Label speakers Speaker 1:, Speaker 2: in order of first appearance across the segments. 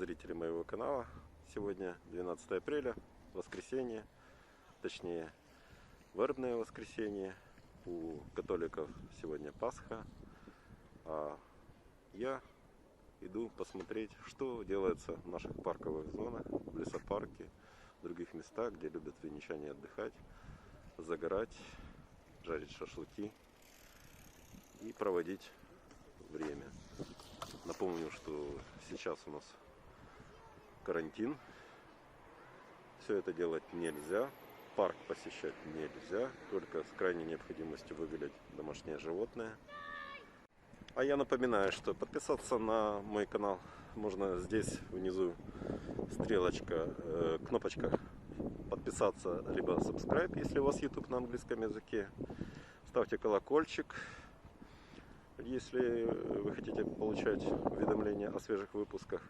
Speaker 1: зрители моего канала. Сегодня 12 апреля, воскресенье, точнее вербное воскресенье. У католиков сегодня Пасха, а я иду посмотреть, что делается в наших парковых зонах, в лесопарке, в других местах, где любят винничане отдыхать, загорать, жарить шашлыки и проводить время. Напомню, что сейчас у нас карантин. Все это делать нельзя. Парк посещать нельзя. Только с крайней необходимостью выгулять домашнее животное. А я напоминаю, что подписаться на мой канал можно здесь внизу. Стрелочка, кнопочка подписаться, либо subscribe, если у вас YouTube на английском языке. Ставьте колокольчик, если вы хотите получать уведомления о свежих выпусках.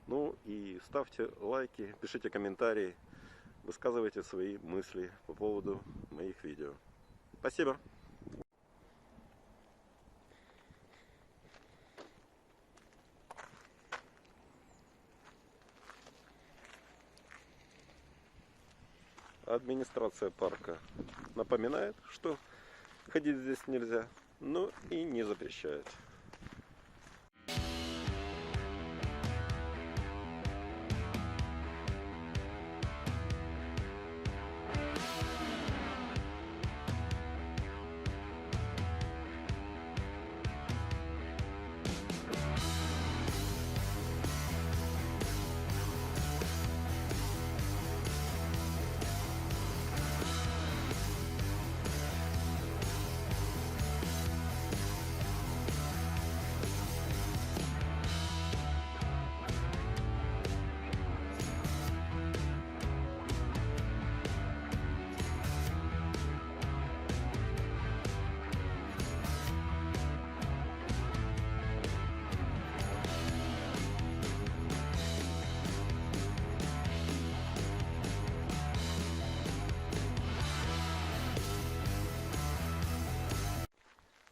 Speaker 1: Ну и ставьте лайки, пишите комментарии, высказывайте свои мысли по поводу моих видео. Спасибо! Администрация парка напоминает, что ходить здесь нельзя, но и не запрещает.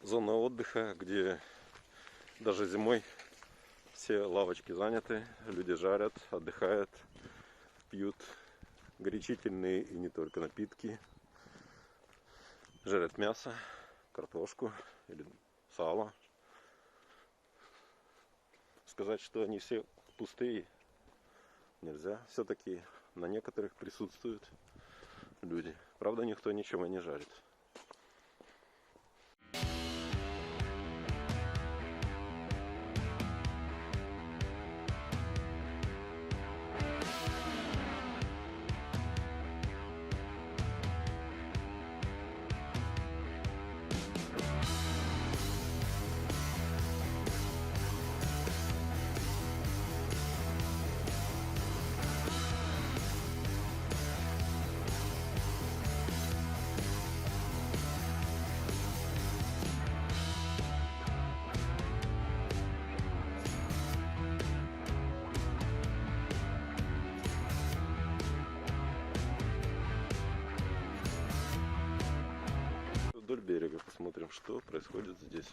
Speaker 1: Зона отдыха, где даже зимой все лавочки заняты, люди жарят, отдыхают, пьют горячительные и не только напитки, жарят мясо, картошку или сало. Сказать, что они все пустые, нельзя. Все-таки на некоторых присутствуют люди. Правда, никто ничего не жарит. Вдоль берега посмотрим, что происходит здесь.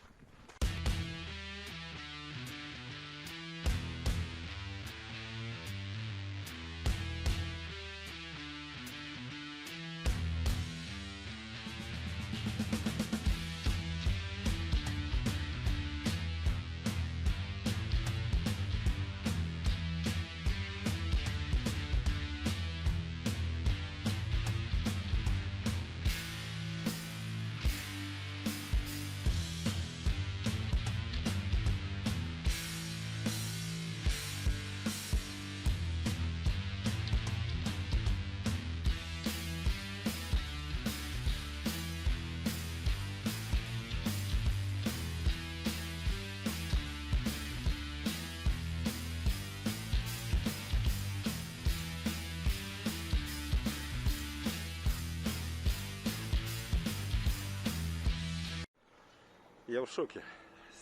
Speaker 1: Я в шоке.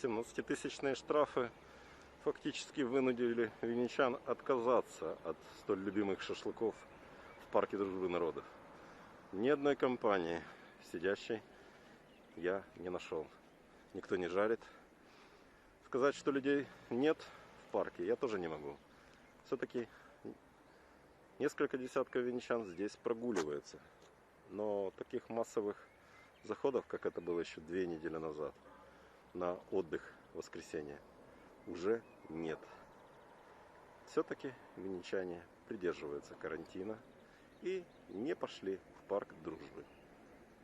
Speaker 1: 17-тысячные штрафы фактически вынудили винничан отказаться от столь любимых шашлыков в парке Дружбы Народов. Ни одной компании, сидящей, я не нашел. Никто не жарит. Сказать, что людей нет в парке, я тоже не могу. Все-таки несколько десятков винничан здесь прогуливаются. Но таких массовых заходов, как это было еще 2 недели назад, на отдых в воскресенье, уже нет. Все-таки винничане придерживаются карантина и не пошли в парк Дружбы.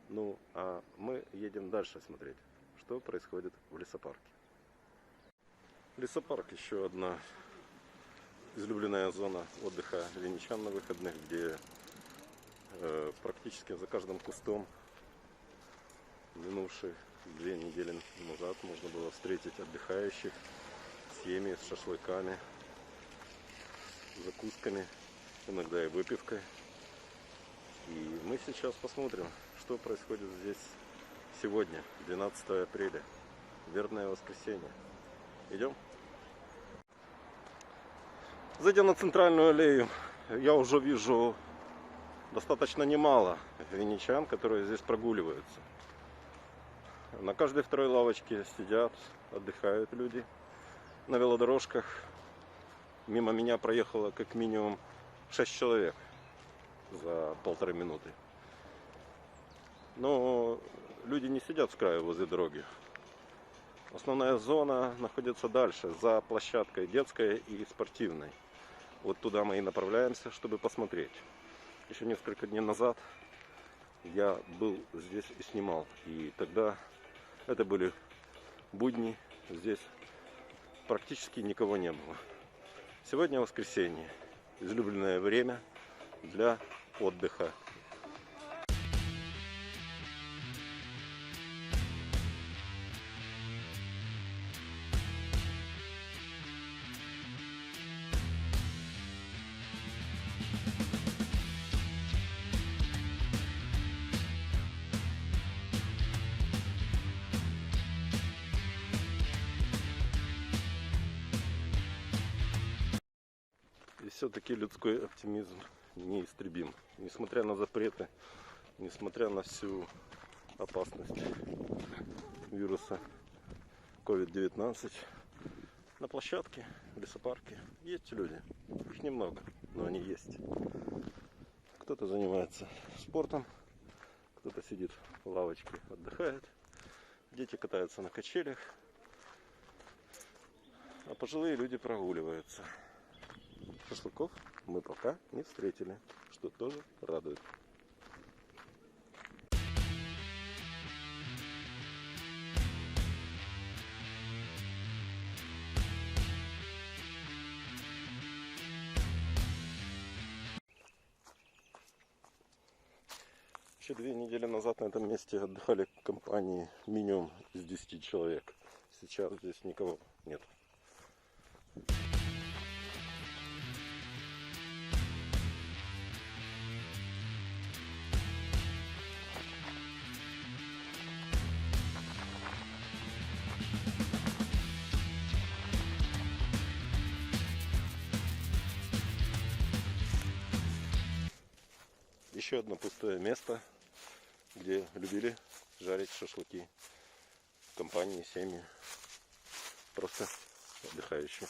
Speaker 1: Ну, а мы едем дальше смотреть, что происходит в лесопарке. Лесопарк — еще одна излюбленная зона отдыха винничан на выходных, где практически за каждым кустом минувшие 2 недели назад можно было встретить отдыхающих с семьями, с шашлыками, закусками, иногда и выпивкой. И мы сейчас посмотрим, что происходит здесь сегодня, 12 апреля, вербное воскресенье. Идем? Зайдя на центральную аллею, я уже вижу достаточно немало винничан, которые здесь прогуливаются. На каждой второй лавочке сидят, отдыхают люди. На велодорожках мимо меня проехало как минимум 6 человек за 1,5 минуты. Но люди не сидят с краю возле дороги. Основная зона находится дальше, за площадкой детской и спортивной. Вот туда мы и направляемся, чтобы посмотреть. Еще несколько дней назад я был здесь и снимал. И тогда это были будни, здесь практически никого не было. Сегодня воскресенье, излюбленное время для отдыха. И все-таки людской оптимизм неистребим. Несмотря на запреты, несмотря на всю опасность вируса COVID-19, на площадке, в лесопарке есть люди. Их немного, но они есть. Кто-то занимается спортом, кто-то сидит в лавочке, отдыхает. Дети катаются на качелях, а пожилые люди прогуливаются. Шашлыков мы пока не встретили, что тоже радует. Еще 2 недели назад на этом месте отдыхали компании минимум из 10 человек. Сейчас здесь никого нет. Еще одно пустое место, где любили жарить шашлыки компании, семьи, просто отдыхающие.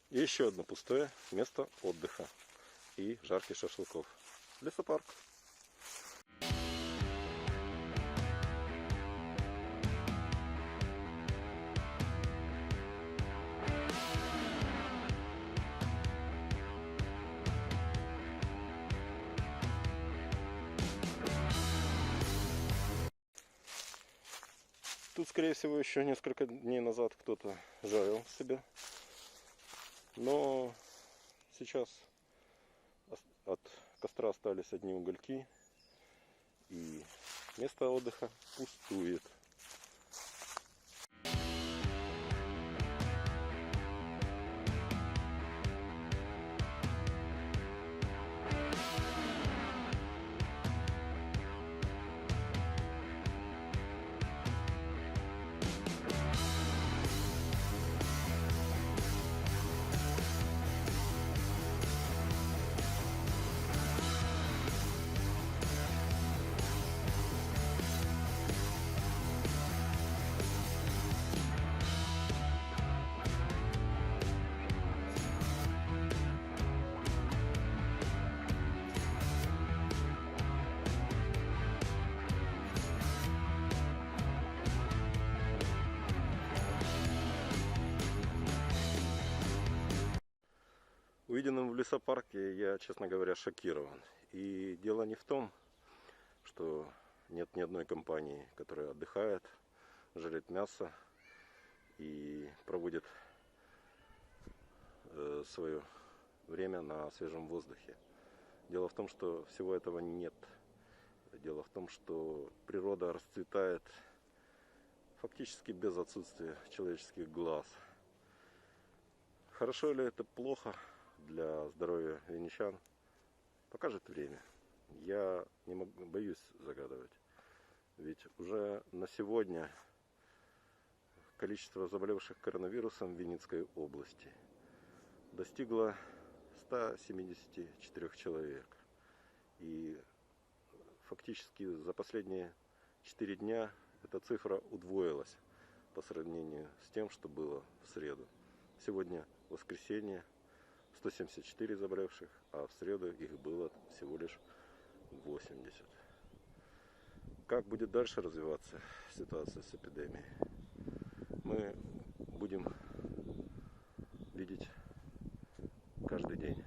Speaker 1: И еще одно пустое место отдыха и жарки шашлыков. Лесопарк. Тут, скорее всего, еще несколько дней назад кто-то жарил себя. Но сейчас от костра остались одни угольки. И место отдыха пустует. Увиденным в лесопарке я, честно говоря, шокирован. И дело не в том, что нет ни одной компании, которая отдыхает, жарит мясо и проводит свое время на свежем воздухе. Дело в том, что всего этого нет. Дело в том, что природа расцветает фактически без отсутствия человеческих глаз. Хорошо ли это, плохо для здоровья винничан, покажет время. Я не боюсь загадывать. Ведь уже на сегодня количество заболевших коронавирусом в Винницкой области достигло 174 человек. И фактически за последние 4 дня эта цифра удвоилась по сравнению с тем, что было в среду. Сегодня воскресенье, 174 заболевших, а в среду их было всего лишь 80. Как будет дальше развиваться ситуация с эпидемией, мы будем видеть каждый день.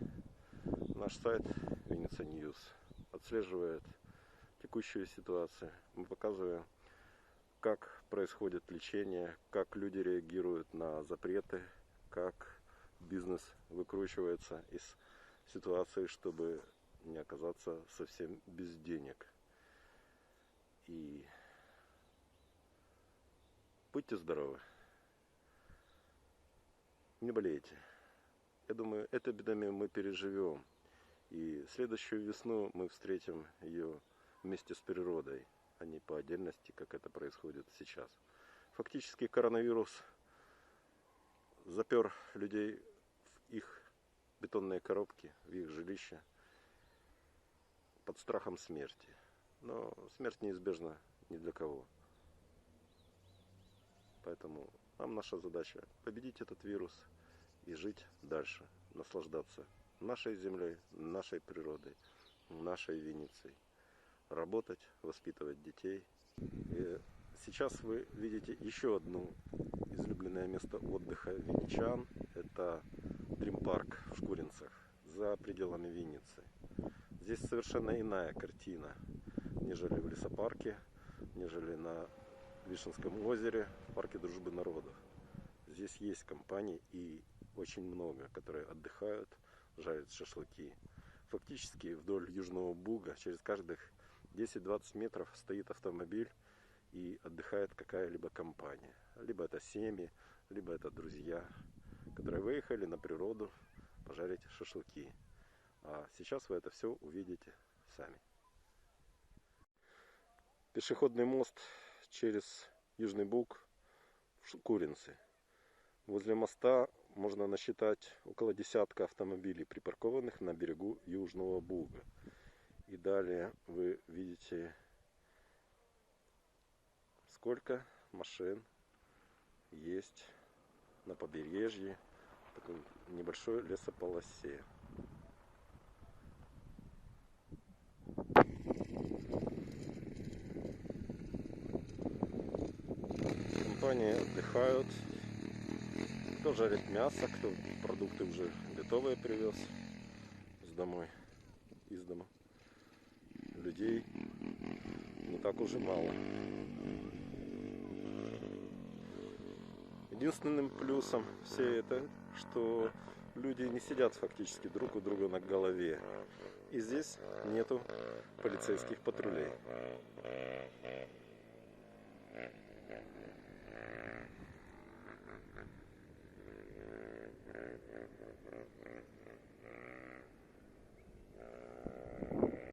Speaker 1: Наш сайт Винница Ньюс отслеживает текущую ситуацию. Мы показываем, как происходит лечение, как люди реагируют на запреты, как бизнес выкручивается из ситуации, чтобы не оказаться совсем без денег. И будьте здоровы, не болейте. Я думаю, эту эпидемию мы переживем. И следующую весну мы встретим ее вместе с природой, а не по отдельности, как это происходит сейчас. Фактически коронавирус запер людей в их бетонные коробки, в их жилища под страхом смерти. Но смерть неизбежна ни для кого. Поэтому нам наша задача победить этот вирус и жить дальше, наслаждаться нашей землей, нашей природой, нашей Винницей. Работать, воспитывать детей. И сейчас вы видите еще одно излюбленное место отдыха винничан. Это Дрим-парк в Шкуринцах, за пределами Винницы. Здесь совершенно иная картина, нежели в лесопарке, нежели на Вишенском озере, в парке Дружбы народов. Здесь есть компании и очень много, которые отдыхают, жарят шашлыки. Фактически вдоль Южного Буга через каждых 10-20 метров стоит автомобиль и отдыхает какая-либо компания. Либо это семьи, либо это друзья, которые выехали на природу пожарить шашлыки. А сейчас вы это все увидите сами. Пешеходный мост через Южный Буг в Шкуринцы. Возле моста можно насчитать около десятка автомобилей, припаркованных на берегу Южного Буга. И далее вы видите, сколько машин есть на побережье, в такой небольшой лесополосе. Компании отдыхают, кто жарит мясо, кто продукты уже готовые привез из дома. Людей не так уж и мало. Единственным плюсом всей это, что люди не сидят фактически друг у друга на голове. И здесь нету полицейских патрулей.